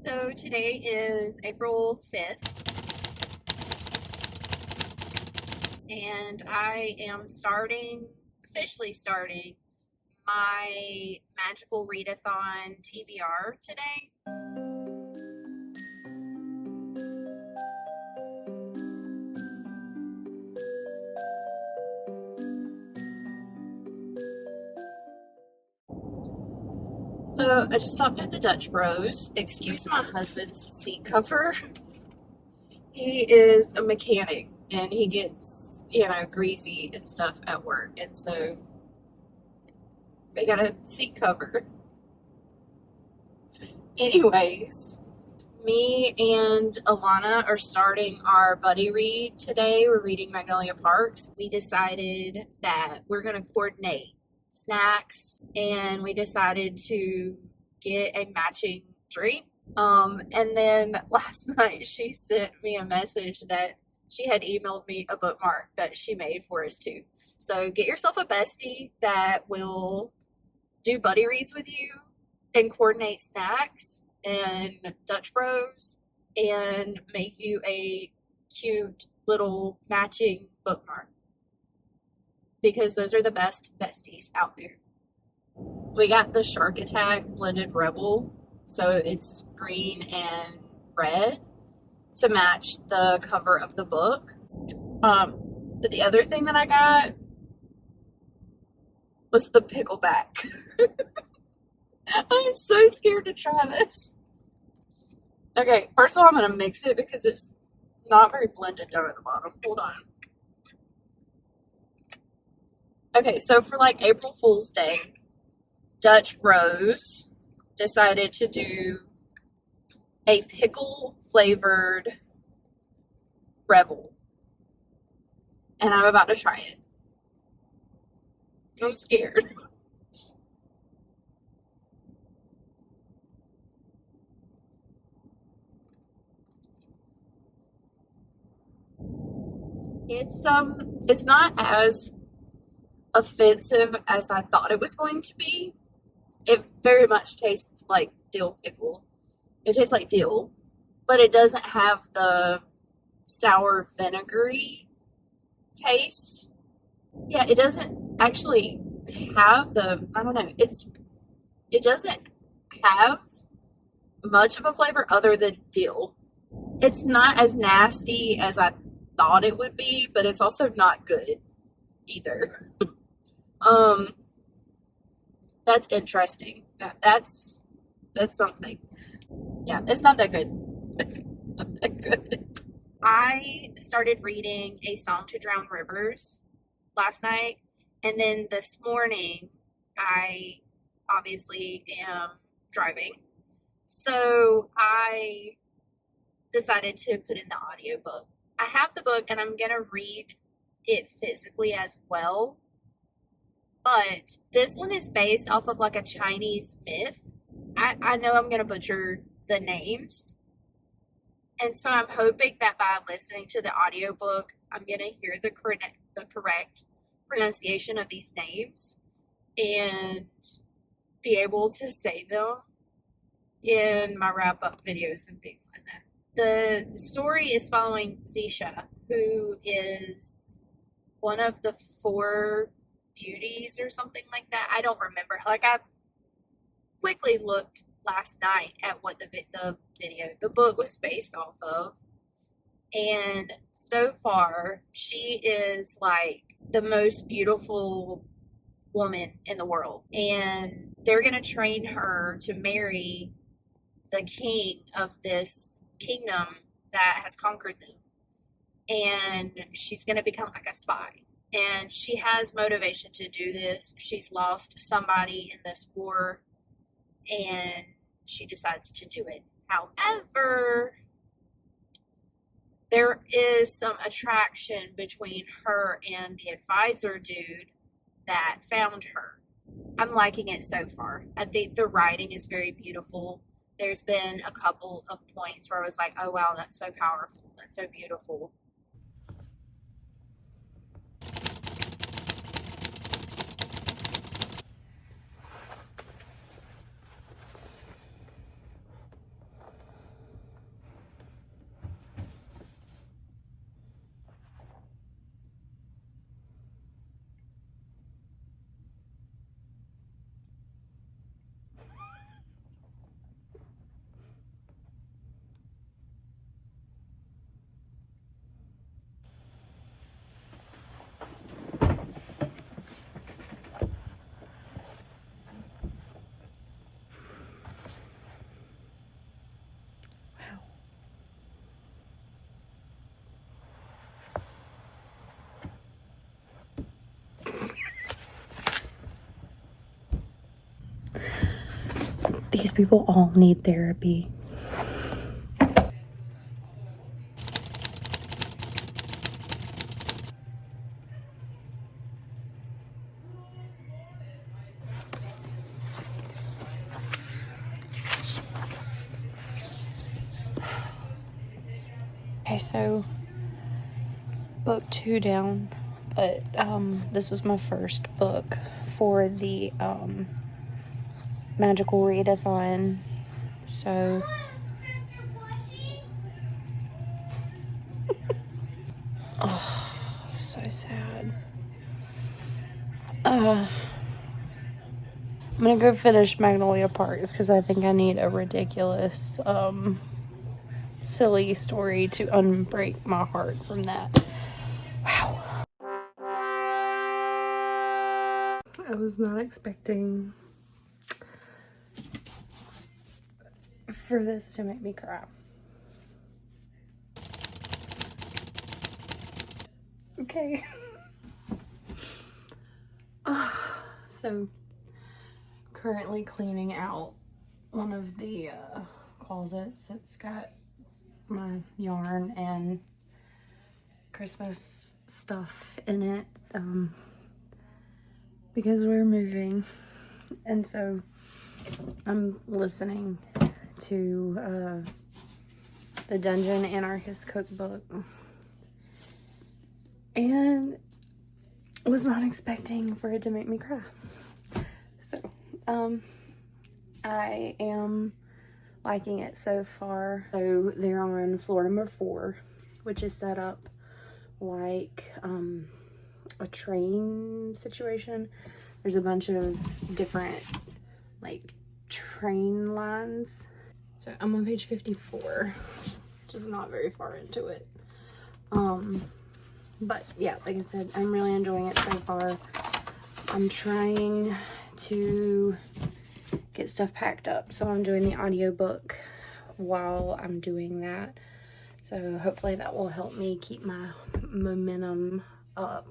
So today is April 5th, and I am officially starting my Magical Readathon TBR today. So I just stopped at the Dutch Bros. Excuse my husband's seat cover. He is a mechanic and he gets, greasy and stuff at work. And so they got a seat cover. Anyways, me and Alana are starting our buddy read today. We're reading Magnolia Parks. We decided that we're going to coordinate snacks, and we decided to get a matching drink. And then last night she sent me a message that she had emailed me a bookmark that she made for us too. So get yourself a bestie that will do buddy reads with you and coordinate snacks and Dutch Bros and make you a cute little matching bookmark, because those are the best besties out there. We got the Shark Attack Blended Rebel, so it's green and red to match the cover of the book. But the other thing that I got was the pickleback. I'm so scared to try this. Okay, first of all, I'm going to mix it because it's not very blended down at the bottom. Hold on. Okay, so for like April Fool's Day, Dutch Bros decided to do a pickle flavored Rebel. And I'm about to try it. I'm scared. It's not as offensive as I thought it was going to be. It very much tastes like dill pickle. It tastes like dill, but it doesn't have the sour vinegary taste. Yeah, it doesn't actually have it doesn't have much of a flavor other than dill. It's not as nasty as I thought it would be, but it's also not good either. That's interesting. That's something. Yeah, it's not that good. It's not that good. I started reading A Song to Drown Rivers last night, and then this morning I obviously am driving. So I decided to put in the audiobook. I have the book and I'm going to read it physically as well. But this one is based off of like a Chinese myth. I know I'm going to butcher the names. And so I'm hoping that by listening to the audiobook, I'm going to hear the correct pronunciation of these names and be able to say them in my wrap-up videos and things like that. The story is following Zisha, who is one of the 4 beauties or something like that. I don't remember. Like, I quickly looked last night at what the book was based off of. And so far, she is like the most beautiful woman in the world. And they're going to train her to marry the king of this kingdom that has conquered them. And she's going to become like a spy. And she has motivation to do this. She's lost somebody in this war, and she decides to do it. However, there is some attraction between her and the advisor dude that found her. I'm liking it so far. I think the writing is very beautiful. There's been a couple of points where I was like, oh wow, that's so powerful. That's so beautiful. These people all need therapy. Okay, so book 2 down, but this was my first book for the Magical Readathon, so oh, so sad. I'm gonna go finish Magnolia Parks because I think I need a ridiculous silly story to unbreak my heart from that. Wow. I was not expecting for this to make me cry. Okay. So, currently cleaning out one of the closets. It's got my yarn and Christmas stuff in it because we're moving, and so I'm listening to the Dungeon Anarchist Cookbook, and was not expecting for it to make me cry. So I am liking it so far. So they're on floor number 4, which is set up like a train situation. There's a bunch of different like train lines. So I'm on page 54, which is not very far into it. But yeah, like I said, I'm really enjoying it so far. I'm trying to get stuff packed up, so I'm doing the audiobook while I'm doing that. So hopefully that will help me keep my momentum up.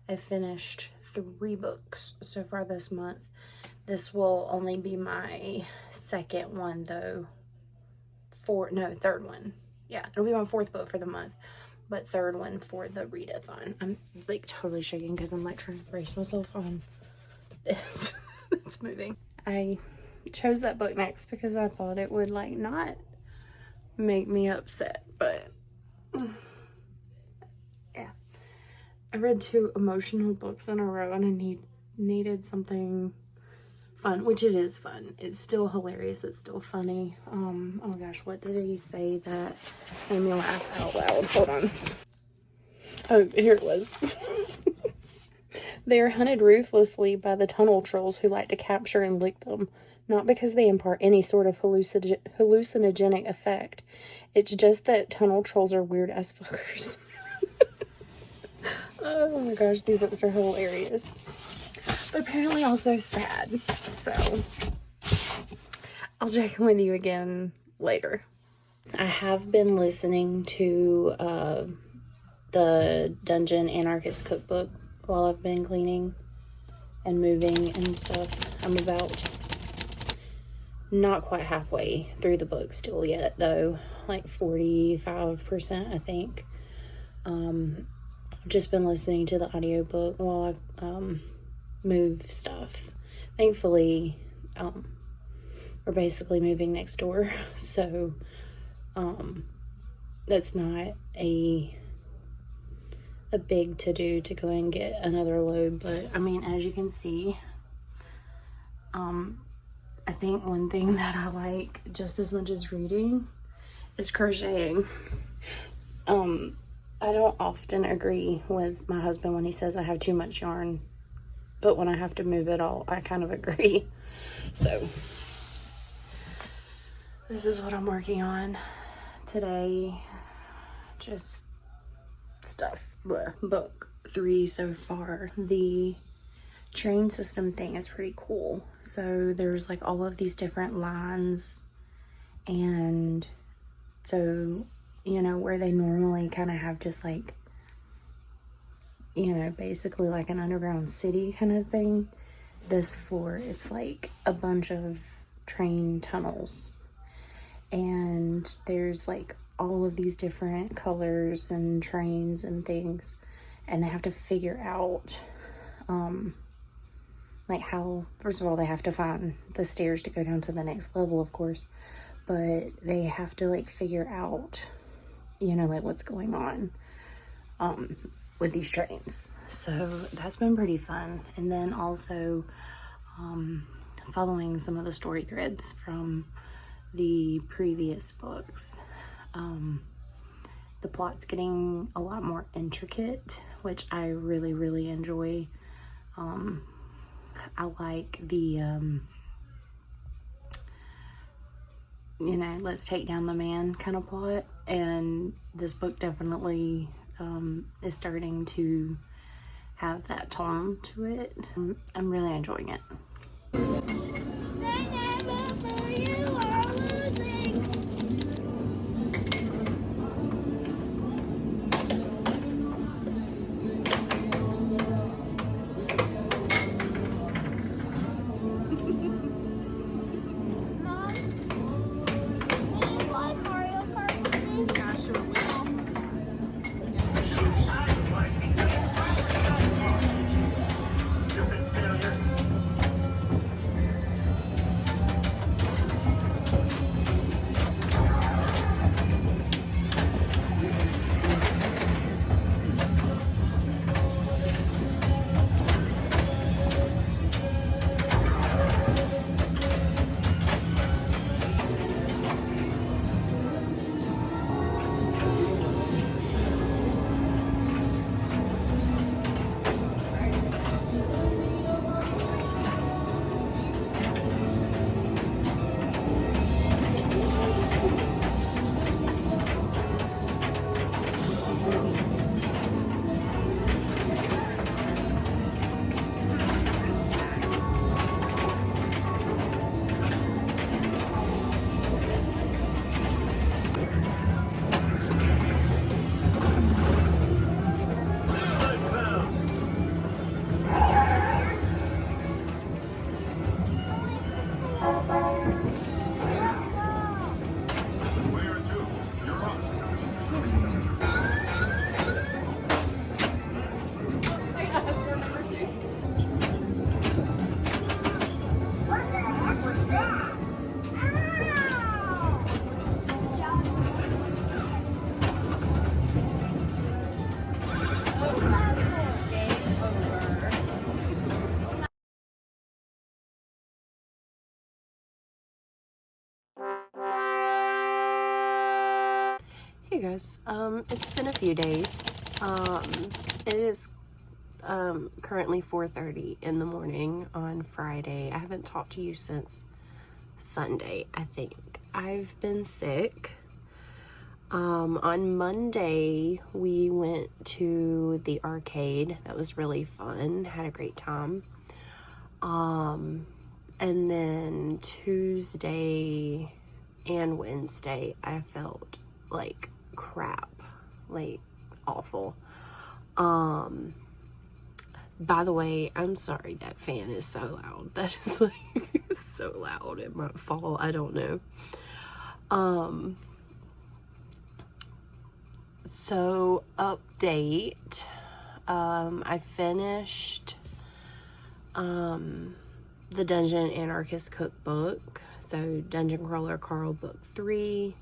I finished 3 books so far this month. This will only be my second one though. Third one. Yeah, it'll be my 4th book for the month, but 3rd one for the readathon. I'm like totally shaking because I'm like trying to brace myself on this. It's moving. I chose that book next because I thought it would like not make me upset, but yeah. I read 2 emotional books in a row and I needed something fun, which it is fun. It's still hilarious. It's still funny. Oh my gosh, what did he say that made me laugh out loud? Hold on. Oh, here it was. They are hunted ruthlessly by the tunnel trolls who like to capture and lick them. Not because they impart any sort of hallucinogenic effect. It's just that tunnel trolls are weird as fuckers. Oh my gosh, these books are hilarious. But apparently also sad. So, I'll check in with you again later. I have been listening to the Dungeon Anarchist Cookbook while I've been cleaning and moving and stuff. I'm about not quite halfway through the book still yet though, like 45% I think. I've just been listening to the audiobook while I move stuff. Thankfully we're basically moving next door, so that's not a big to-do to go and get another load. But I mean, as you can see, I think one thing that I like just as much as reading is crocheting. I don't often agree with my husband when he says I have too much yarn, but when I have to move it all, I kind of agree. So this is what I'm working on today. Just stuff. Blech. Book 3 so far. The train system thing is pretty cool. So there's like all of these different lines, and so, you know, where they normally kind of have just like, you know, basically like an underground city kind of thing, this floor, it's like a bunch of train tunnels. And there's like all of these different colors and trains and things. And they have to figure out, like how, first of all, they have to find the stairs to go down to the next level, of course. But they have to like figure out, you know, like what's going on with these trains. So that's been pretty fun. And then also following some of the story threads from the previous books. The plot's getting a lot more intricate, which I really, really enjoy. I like the, you know, let's take down the man kind of plot. And this book definitely is starting to have that tone to it. I'm really enjoying it. Hey guys, it's been a few days. It is currently 4:30 in the morning on Friday. I haven't talked to you since Sunday, I think. I've been sick. On Monday, we went to the arcade. That was really fun. Had a great time. And then Tuesday and Wednesday, I felt like crap, like awful. By the way, I'm sorry that fan is so loud. That is like so loud. It might fall, I don't know. So update, I finished the Dungeon Anarchist Cookbook, so Dungeon Crawler Carl Book 3,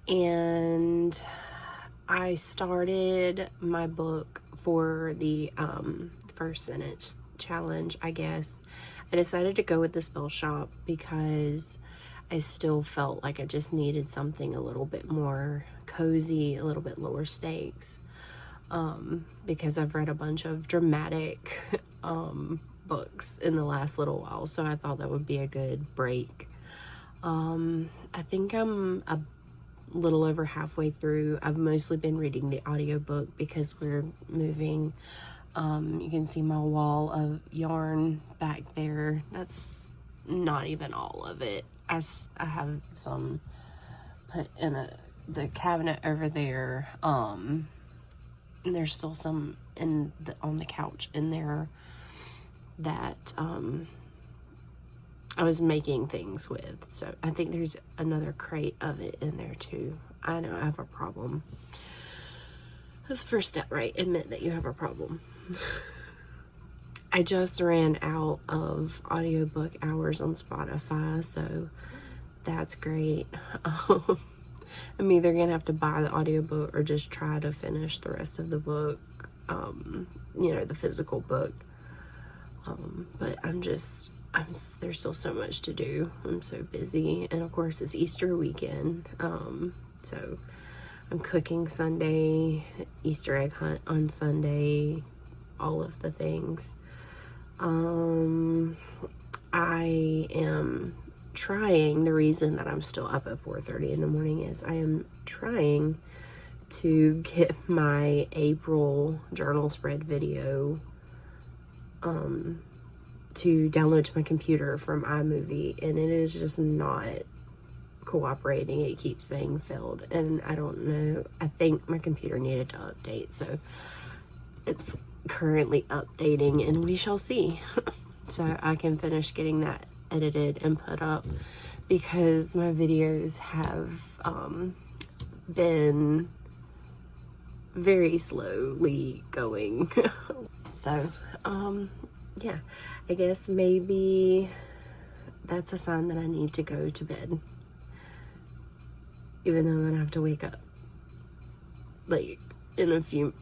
and I started my book for the first sentence challenge, I guess. I decided to go with the Spellshop because I still felt like I just needed something a little bit more cozy, a little bit lower stakes, because I've read a bunch of dramatic books in the last little while, so I thought that would be a good break. I think I'm a little over halfway through. I've mostly been reading the audiobook because we're moving. You can see my wall of yarn back there. That's not even all of it. I have some put in the cabinet over there. And there's still some on the couch in there that I was making things with. So I think there's another crate of it in there too. I know I have a problem. That's the first step, right? Admit that you have a problem. I just ran out of audiobook hours on Spotify, so that's great. I'm either gonna have to buy the audiobook or just try to finish the rest of the book, you know, the physical book. But there's still so much to do. I'm so busy, and of course it's Easter weekend, so I'm cooking Sunday, Easter egg hunt on Sunday, all of the things. I am trying, the reason that I'm still up at 4:30 in the morning is I am trying to get my April journal spread video to download to my computer from iMovie, and it is just not cooperating. It keeps saying failed, and I don't know, I think my computer needed to update, so it's currently updating and we shall see. So I can finish getting that edited and put up, because my videos have been very slowly going. So yeah, I guess maybe that's a sign that I need to go to bed, even though I'm gonna have to wake up like in a few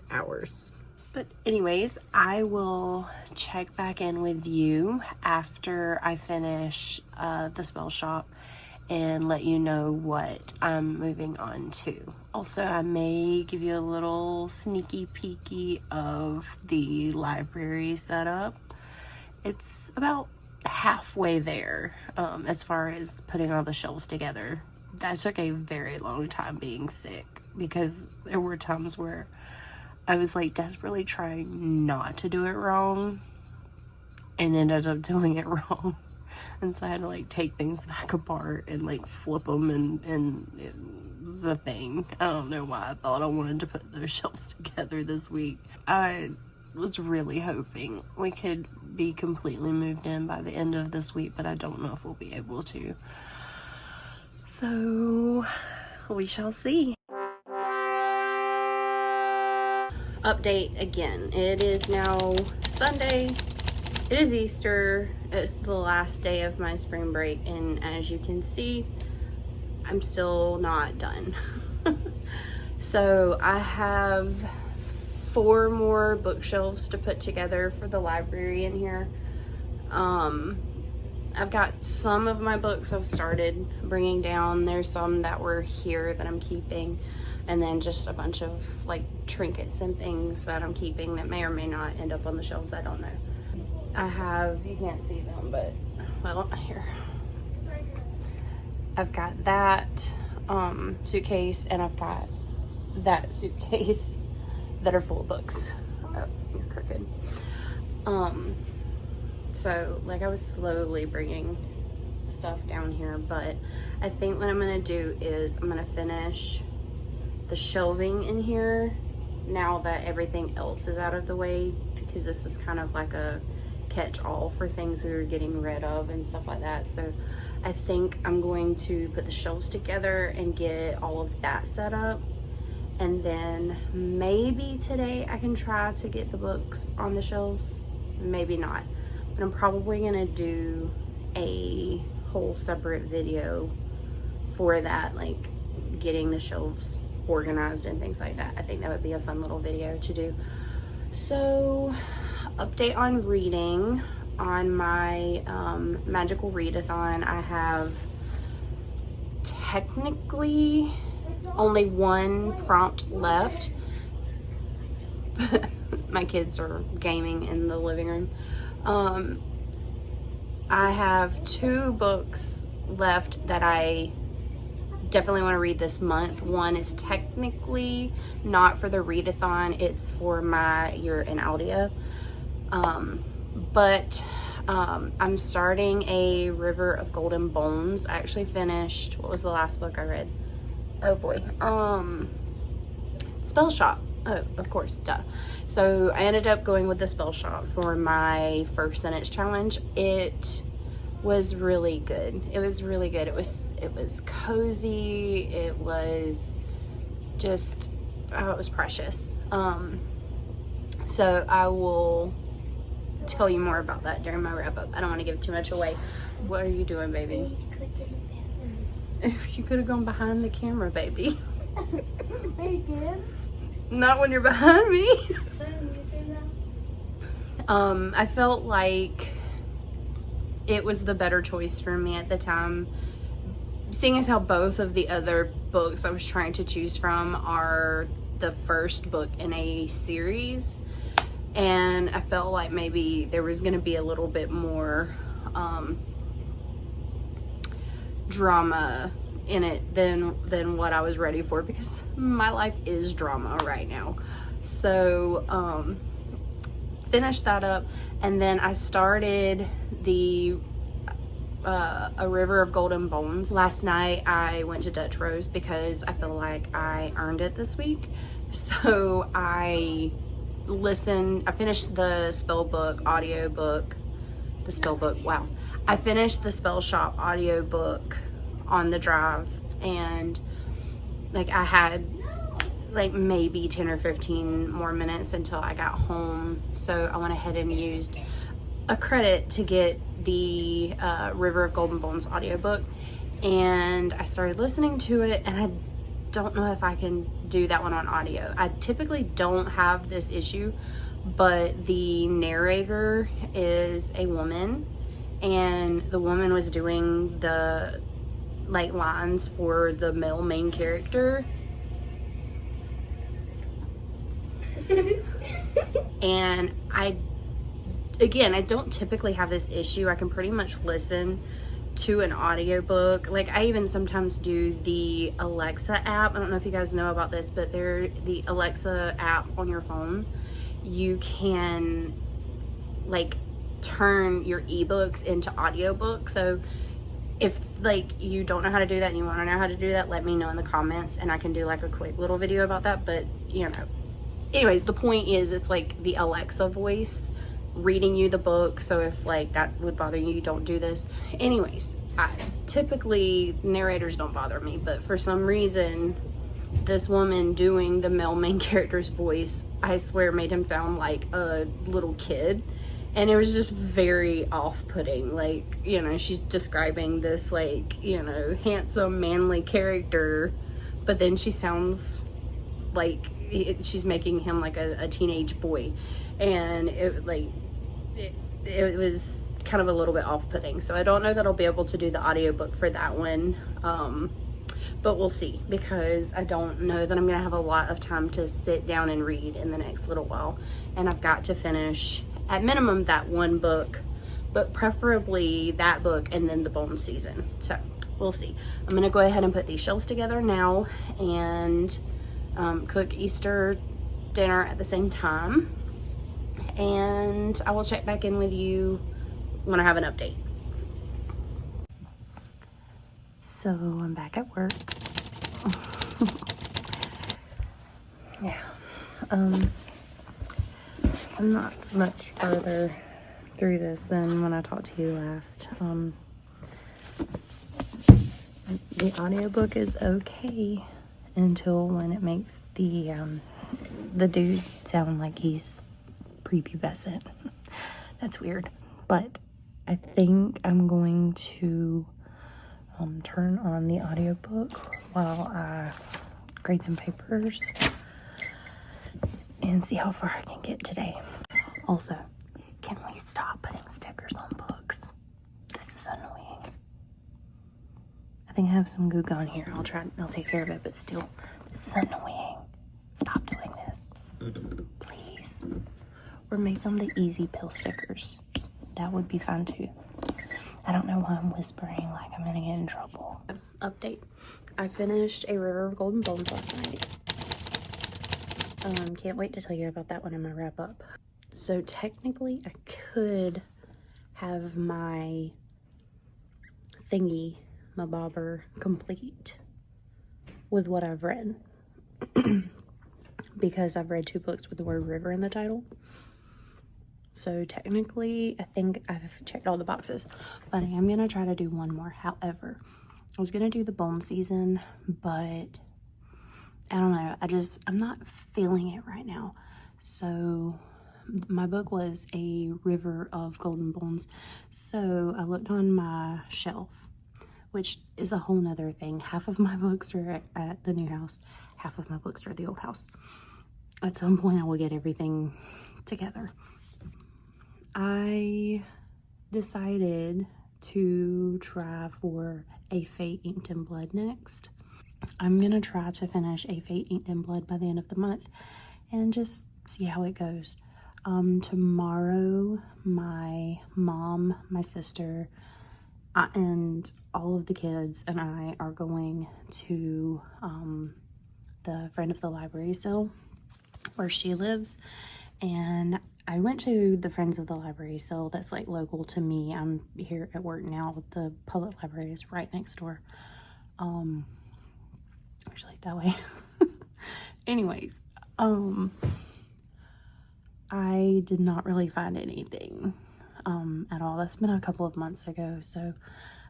hours. But anyways, I will check back in with you after I finish the Spellshop and let you know what I'm moving on to. Also, I may give you a little sneaky peeky of the library setup. It's about halfway there as far as putting all the shelves together. That took a very long time being sick, because there were times where I was like desperately trying not to do it wrong and ended up doing it wrong. And so I had to like take things back apart and like flip them, and it was a thing. I don't know why I thought I wanted to put those shelves together this week. I was really hoping we could be completely moved in by the end of this week, but I don't know if we'll be able to. So we shall see. Update again. It is now Sunday. It is Easter. It's the last day of my spring break, and as you can see, I'm still not done. So I have 4 more bookshelves to put together for the library in here. I've got some of my books I've started bringing down. There's some that were here that I'm keeping, and then just a bunch of like trinkets and things that I'm keeping that may or may not end up on the shelves. I don't know. I have, you can't see them, but well, here. I've got that suitcase, and I've got that suitcase that are full of books. Oh, you're crooked. So like I was slowly bringing stuff down here, but I think what I'm gonna do is I'm gonna finish the shelving in here now that everything else is out of the way, because this was kind of like a catch-all for things we were getting rid of and stuff like that. So I think I'm going to put the shelves together and get all of that set up, and then maybe today I can try to get the books on the shelves, maybe not, but I'm probably gonna do a whole separate video for that, like getting the shelves organized and things like that. I think that would be a fun little video to do. So update on reading. On my Magical Readathon, I have technically only 1 prompt left. My kids are gaming in the living room. I have 2 books left that I definitely want to read this month. One is technically not for the readathon, it's for my year in Aldia. But I'm starting a River of Golden Bones. I actually finished, what was the last book I read? Oh boy, Spellshop. Oh, of course, duh. So I ended up going with the Spellshop for my first sentence challenge. It was really good. It was really good. It was cozy. It was just, oh, it was precious. So I will tell you more about that during my wrap up. I don't want to give too much away. What are you doing, baby? If you could have gone behind the camera, baby. Not when you're behind me. I felt like it was the better choice for me at the time, seeing as how both of the other books I was trying to choose from are the first book in a series, and I felt like maybe there was going to be a little bit more drama in it than what I was ready for, because my life is drama right now. So finished that up, and then I started the A River of Golden Bones. Last night I went to Dutch Rose because I feel like I earned it this week. So I finished the Spellbook audiobook. Wow. I finished the Spellshop audiobook on the drive, and like I had like maybe 10 or 15 more minutes until I got home. So I went ahead and used a credit to get the River of Golden Bones audiobook, and I started listening to it, and I don't know if I can do that one on audio. I typically don't have this issue, but the narrator is a woman, and the woman was doing the like lines for the male main character. And I don't typically have this issue. I can pretty much listen to an audiobook. Like I even sometimes do the Alexa app. I don't know if you guys know about this, but the Alexa app on your phone, you can like turn your ebooks into audiobooks. So if like you don't know how to do that and you want to know how to do that, let me know in the comments and I can do like a quick little video about that. But you know, anyways, the point is it's like the Alexa voice reading you the book. So if like that would bother you, don't do this. Anyways, typically narrators don't bother me, but for some reason this woman doing the male main character's voice, I swear made him sound like a little kid, and it was just very off-putting. Like, you know, she's describing this like, you know, handsome manly character, but then she sounds like she's making him like a teenage boy, and it was kind of a little bit off-putting. So I don't know that I'll be able to do the audiobook for that one, but we'll see, because I don't know that I'm gonna have a lot of time to sit down and read in the next little while, and I've got to finish at minimum that one book, but preferably that book and then the Bone season. So we'll see. I'm gonna go ahead and put these shelves together now and cook Easter dinner at the same time, and I will check back in with you when I have an update. So I'm back at work. Yeah, I'm not much further through this than when I talked to you last. The audiobook is okay until when it makes the dude sound like he's prepubescent. That's weird. But I think I'm going to turn on the audiobook while I grade some papers and see how far I can get today. Also, can we stop putting stickers on books? This is annoying. I think I have some goo gone here. I'll take care of it, but still, this is annoying. Stop doing this. Please. Or make them the easy pill stickers. That would be fun too. I don't know why I'm whispering like I'm gonna get in trouble. Update. I finished A River of Golden Bones last night. Can't wait to tell you about that one in my wrap up. So technically I could have my thingy, my bobber, complete with what I've read. Because I've read 2 books with the word river in the title. So technically, I think I've checked all the boxes, but I am going to try to do one more. However, I was going to do the bone season, but I don't know. I'm not feeling it right now. So my book was a river of golden bones. So I looked on my shelf, which is a whole nother thing. Half of my books are at the new house. Half of my books are at the old house. At some point, I will get everything together. I decided to try for A Fate Inked in Blood next. I'm going to try to finish A Fate Inked in Blood by the end of the month and just see how it goes. Tomorrow, my mom, my sister, and all of the kids and I are going to the Friend of the Library sale where she lives, and I went to the Friends of the Library sale that's like local to me. I'm here at work now. The public library is right next door. Actually that way. Anyways, I did not really find anything at all. That's been a couple of months ago, so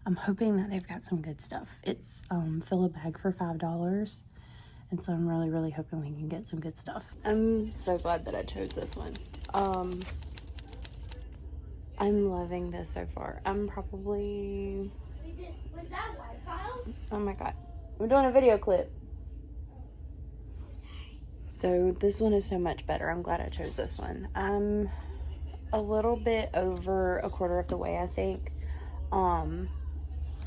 I'm hoping that they've got some good stuff. It's fill a bag for $5, and so I'm really hoping we can get some good stuff. I'm so glad that I chose this one. I'm loving this so far. I'm probably... Was that Wi-Fi? Oh my god. We're doing a video clip. So this one is so much better. I'm glad I chose this one. I'm a little bit over a quarter of the way, I think. And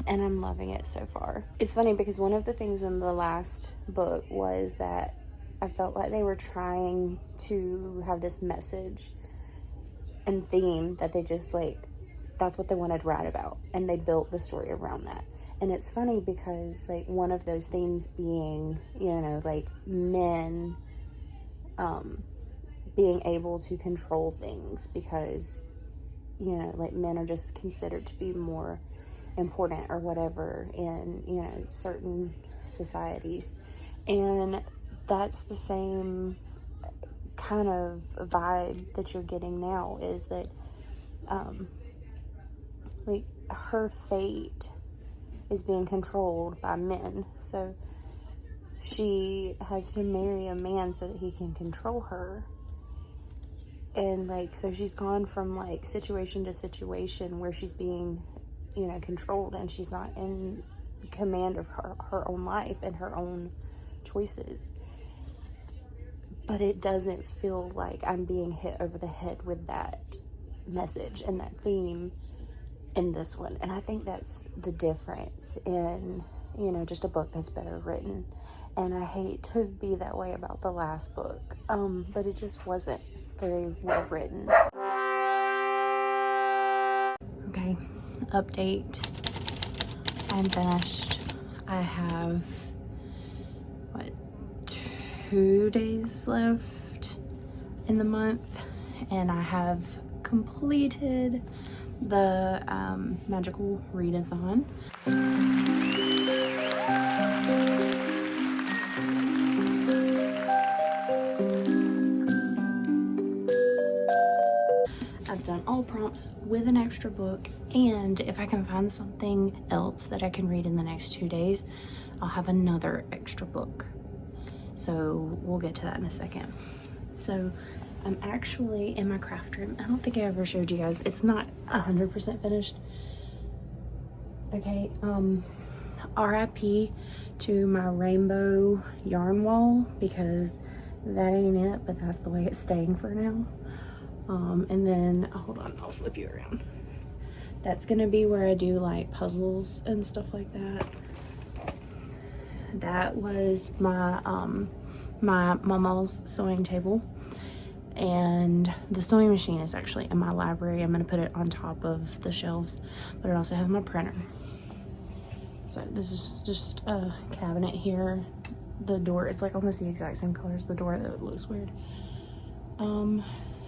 I'm loving it so far. It's funny because one of the things in the last book was that I felt like they were trying to have this message and theme that they just like, that's what they wanted to write about. And they built the story around that. And it's funny because like one of those themes being, you know, like men being able to control things because, you know, like men are just considered to be more important or whatever in, you know, certain societies. And that's the same kind of vibe that you're getting now, is that like her fate is being controlled by men. So she has to marry a man so that he can control her. And like, so she's gone from like situation to situation where she's being, you know, controlled, and she's not in command of her own life and her own choices. But it doesn't feel like I'm being hit over the head with that message and that theme in this one. And I think that's the difference in, you know, just a book that's better written. And I hate to be that way about the last book, but it just wasn't very well written. Okay, update. I'm finished. I have, what, 2 days left in the month, and I have completed the Magical Readathon. I've done all prompts with an extra book, and if I can find something else that I can read in the next 2 days, I'll have another extra book. So we'll get to that in a second. So I'm actually in my craft room. I don't think I ever showed you guys. It's not 100% finished. Okay, RIP to my rainbow yarn wall, because that ain't it, but that's the way it's staying for now. And then, hold on, I'll flip you around. That's gonna be where I do like puzzles and stuff like that. That was my my mama's sewing table, and the sewing machine is actually in my library. I'm gonna put it on top of the shelves, but it also has my printer. So this is just a cabinet here. The door is like almost the exact same color as the door, though it looks weird.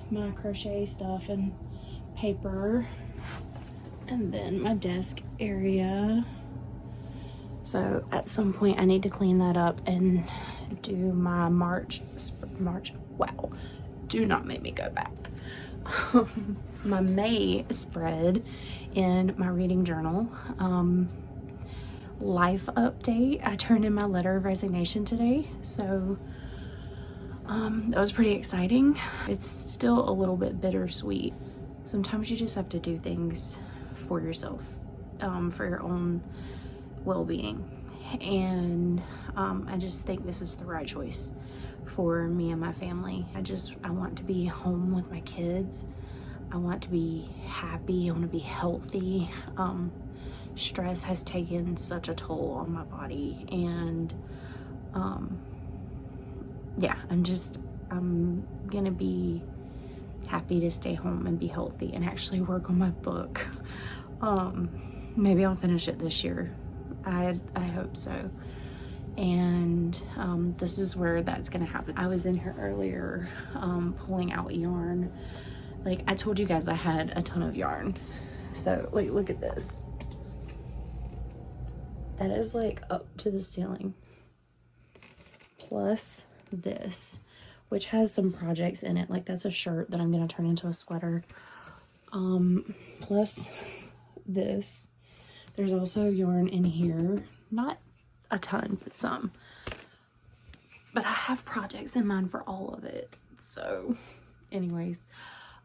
My crochet stuff and paper, and then my desk area. So at some point I need to clean that up and do my March, wow, do not make me go back. my May spread in my reading journal. Life update. I turned in my letter of resignation today, so that was pretty exciting. It's still a little bit bittersweet. Sometimes you just have to do things for yourself, for your own well-being, and I just think this is the right choice for me and my family. I want to be home with my kids. I want to be happy. I want to be healthy. Stress has taken such a toll on my body, and yeah, I'm gonna be happy to stay home and be healthy and actually work on my book. Maybe I'll finish it this year. I hope so. And this is where that's gonna happen. I was in here earlier pulling out yarn. Like I told you guys, I had a ton of yarn. So like, look at this. That is like up to the ceiling. Plus this, which has some projects in it. Like that's a shirt that I'm gonna turn into a sweater. Plus this. There's also yarn in here. Not a ton, but some. But I have projects in mind for all of it. So anyways,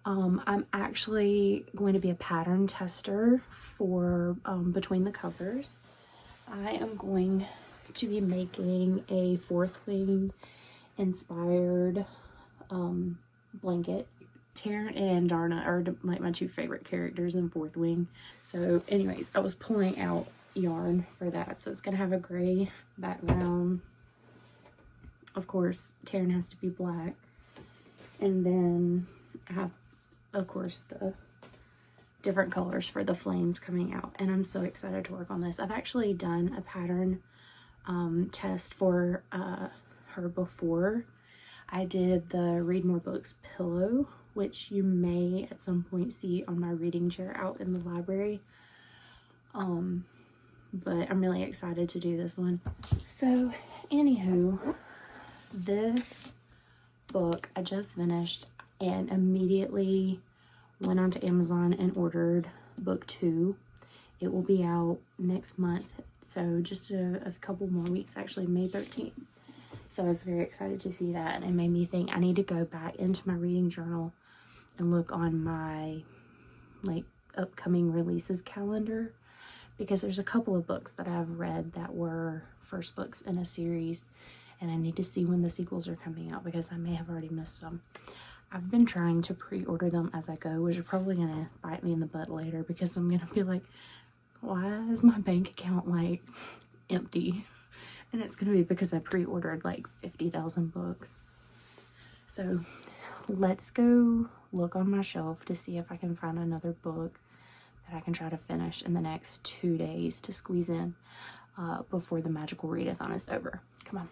I'm actually going to be a pattern tester for Between the Covers. I am going to be making a Fourth Wing inspired blanket. Taryn and Darna are like my two favorite characters in Fourth Wing. So anyways, I was pulling out yarn for that. So it's gonna have a gray background. Of course, Taryn has to be black. And then I have, of course, the different colors for the flames coming out. And I'm so excited to work on this. I've actually done a pattern test for her before. I did the Read More Books pillow, which you may at some point see on my reading chair out in the library. But I'm really excited to do this one. So anywho, this book I just finished and immediately went onto Amazon and ordered book 2. It will be out next month, so just a couple more weeks, actually May 13th. So I was very excited to see that, and it made me think I need to go back into my reading journal and look on my like upcoming releases calendar, because there's a couple of books that I've read that were first books in a series, and I need to see when the sequels are coming out because I may have already missed some. I've been trying to pre-order them as I go, which are probably gonna bite me in the butt later because I'm gonna be like, why is my bank account like empty? And it's gonna be because I pre-ordered like 50,000 books. So let's go look on my shelf to see if I can find another book that I can try to finish in the next 2 days to squeeze in before the Magical Readathon is over. Come on.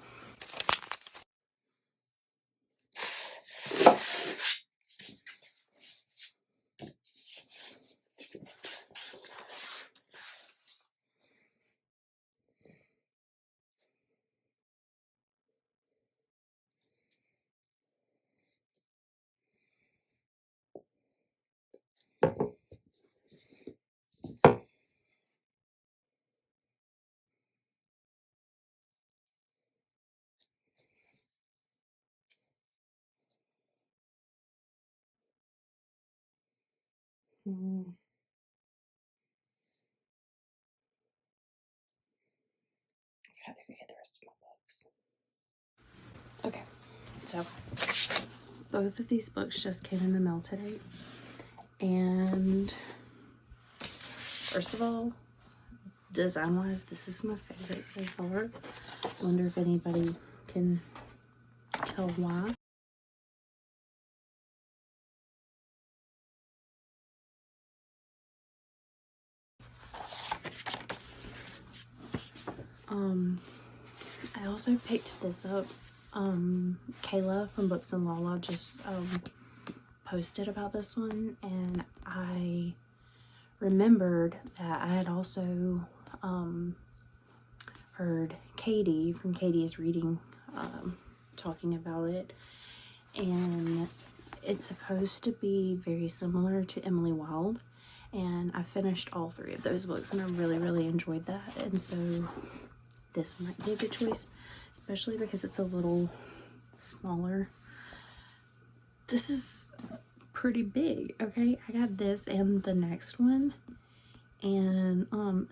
Try to get the rest of my books. Okay, so both of these books just came in the mail today, and first of all, design-wise, this is my favorite so far. I wonder if anybody can tell why. I also picked this up. Kayla from Books and Lala just posted about this one, and I remembered that I had also heard Katie from Katie's Reading talking about it, and It's supposed to be very similar to Emily Wilde, and I finished all 3 of those books, and I really enjoyed that. And so this might be a good choice, especially because it's a little smaller. This is pretty big. Okay, I got this and the next one, and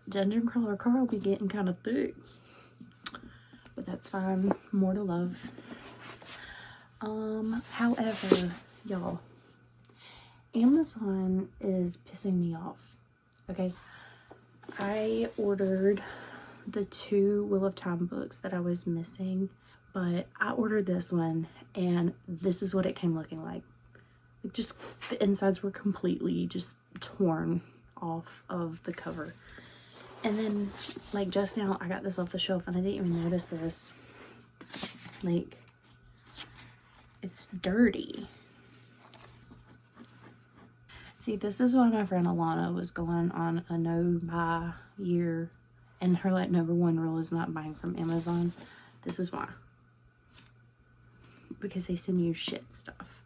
Dungeon Crawler Carl will be getting kind of thick, but that's fine. More to love. However, y'all, Amazon is pissing me off. Okay, I ordered the 2 Wheel of Time books that I was missing, but I ordered this one, and this is what it came looking like. Just the insides were completely just torn off of the cover. And then, like, just now I got this off the shelf and I didn't even notice this. Like, it's dirty. See, this is why my friend Alana was going on a no-buy year, and her like #1 rule is not buying from Amazon. This is why. Because they send you shit stuff.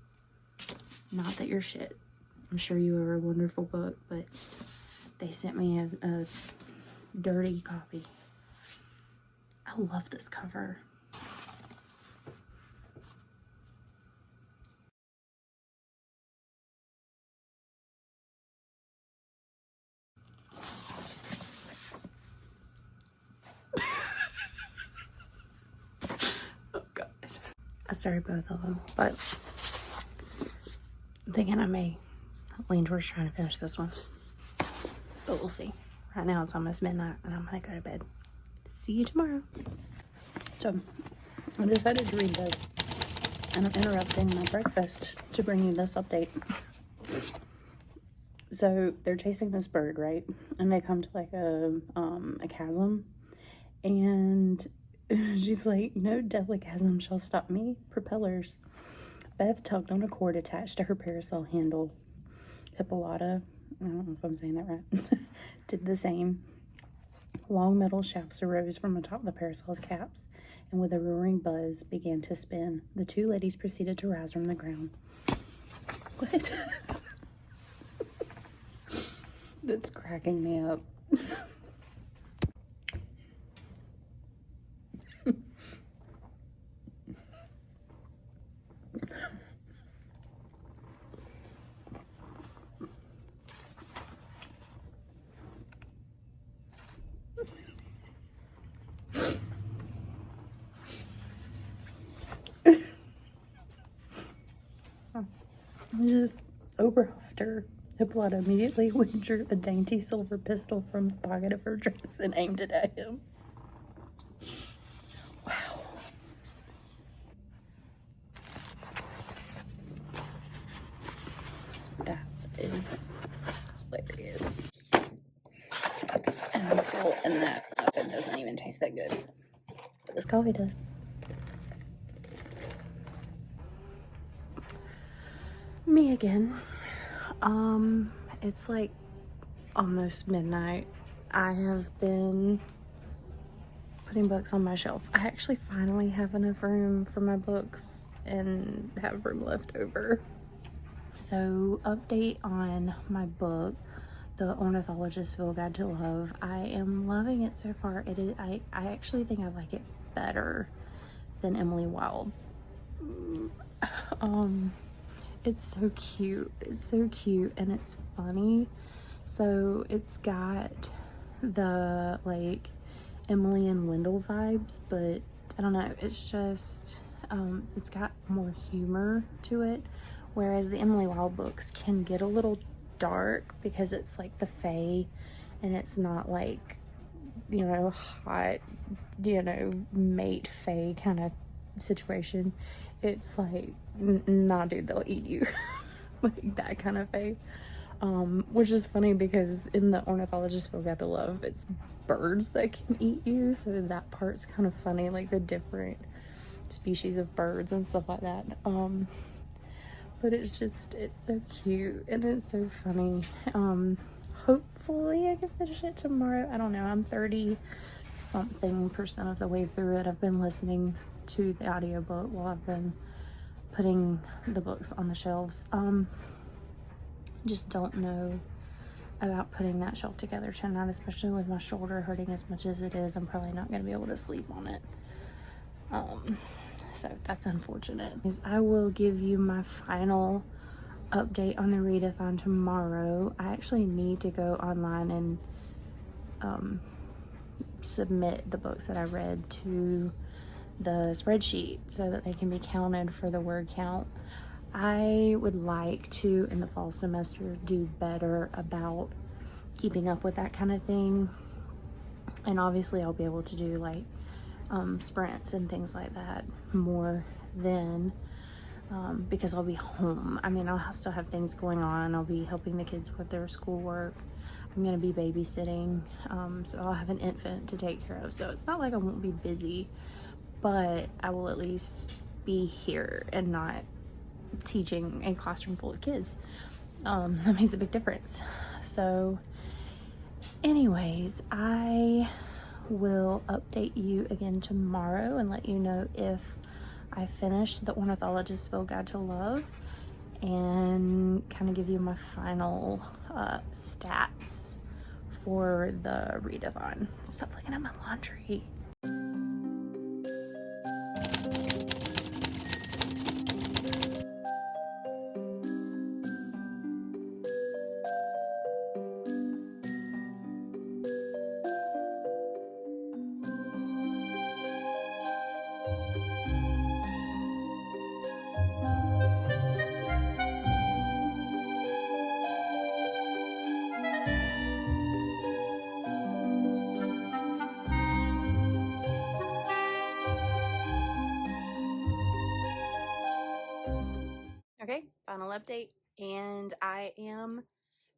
Not that you're shit. I'm sure you are a wonderful book, but they sent me a dirty copy. I love this cover. Oh God. I started both of them, but I'm thinking I may lean towards trying to finish this one, but we'll see. Right now it's almost midnight and I'm gonna go to bed. See you tomorrow. So I decided to read this, and I'm interrupting my breakfast to bring you this update. So they're chasing this bird, right? And they come to like a chasm, and she's like, "No deadly chasm shall stop me. Propellers." Beth tugged on a cord attached to her parasol handle. Hippolyta, I don't know if I'm saying that right, did the same. Long metal shafts arose from atop the parasol's caps, and with a roaring buzz began to spin. The 2 ladies proceeded to rise from the ground. What? That's cracking me up. Just Oberhofter. Hippolyta immediately withdrew a dainty silver pistol from the pocket of her dress and aimed it at him. Wow. That is hilarious. And I'm full, and that muffin doesn't even taste that good. But this coffee does. Me again. It's like almost midnight. I have been putting books on my shelf. I actually finally have enough room for my books and have room left over. So, update on my book, The Ornithologist Field Guide to Love. I am loving it so far. It is. I actually think I like it better than Emily Wilde. It's so cute. It's so cute and it's funny. So it's got the like Emily and Wendell vibes, but I don't know, it's just it's got more humor to it, whereas the Emily Wilde books can get a little dark because it's like the fae, and it's not like, you know, hot, you know, mate fae kind of situation. It's like, nah dude, they'll eat you. Like that kind of fae. Which is funny because in the Ornithologist Field Guide to Love, it's birds that can eat you, so that part's kind of funny, like the different species of birds and stuff like that. But it's just, it's so cute and it's so funny. Hopefully I can finish it tomorrow. I don't know, I'm 30-something% of the way through it. I've been listening to the audiobook while I've been putting the books on the shelves. Just don't know about putting that shelf together tonight, especially with my shoulder hurting as much as it is. I'm probably not going to be able to sleep on it. So that's unfortunate. I will give you my final update on the readathon tomorrow. I actually need to go online and submit the books that I read to the spreadsheet so that they can be counted for the word count. I would like to, in the fall semester, do better about keeping up with that kind of thing. And obviously I'll be able to do like sprints and things like that more then, because I'll be home. I mean, I'll still have things going on. I'll be helping the kids with their schoolwork. I'm going to be babysitting, so I'll have an infant to take care of. So it's not like I won't be busy, but I will at least be here and not teaching a classroom full of kids. That makes a big difference. So anyways, I will update you again tomorrow and let you know if I finished the Ornithologist Field Guide to Love, and kind of give you my final stats for the readathon. Stop looking at my laundry. Okay, final update, and I am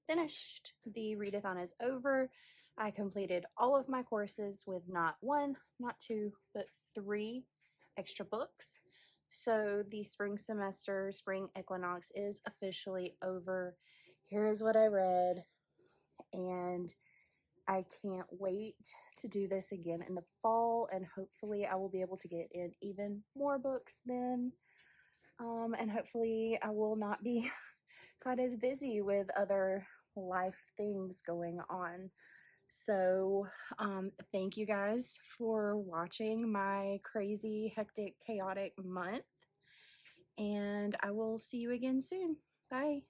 finished. The readathon is over. I completed all of my courses with not one, not two, but 3 extra books. So the spring semester, spring equinox is officially over. Here is what I read, and I can't wait to do this again in the fall, and hopefully I will be able to get in even more books then. And hopefully I will not be quite as busy with other life things going on. So thank you guys for watching my crazy, hectic, chaotic month, and I will see you again soon. Bye.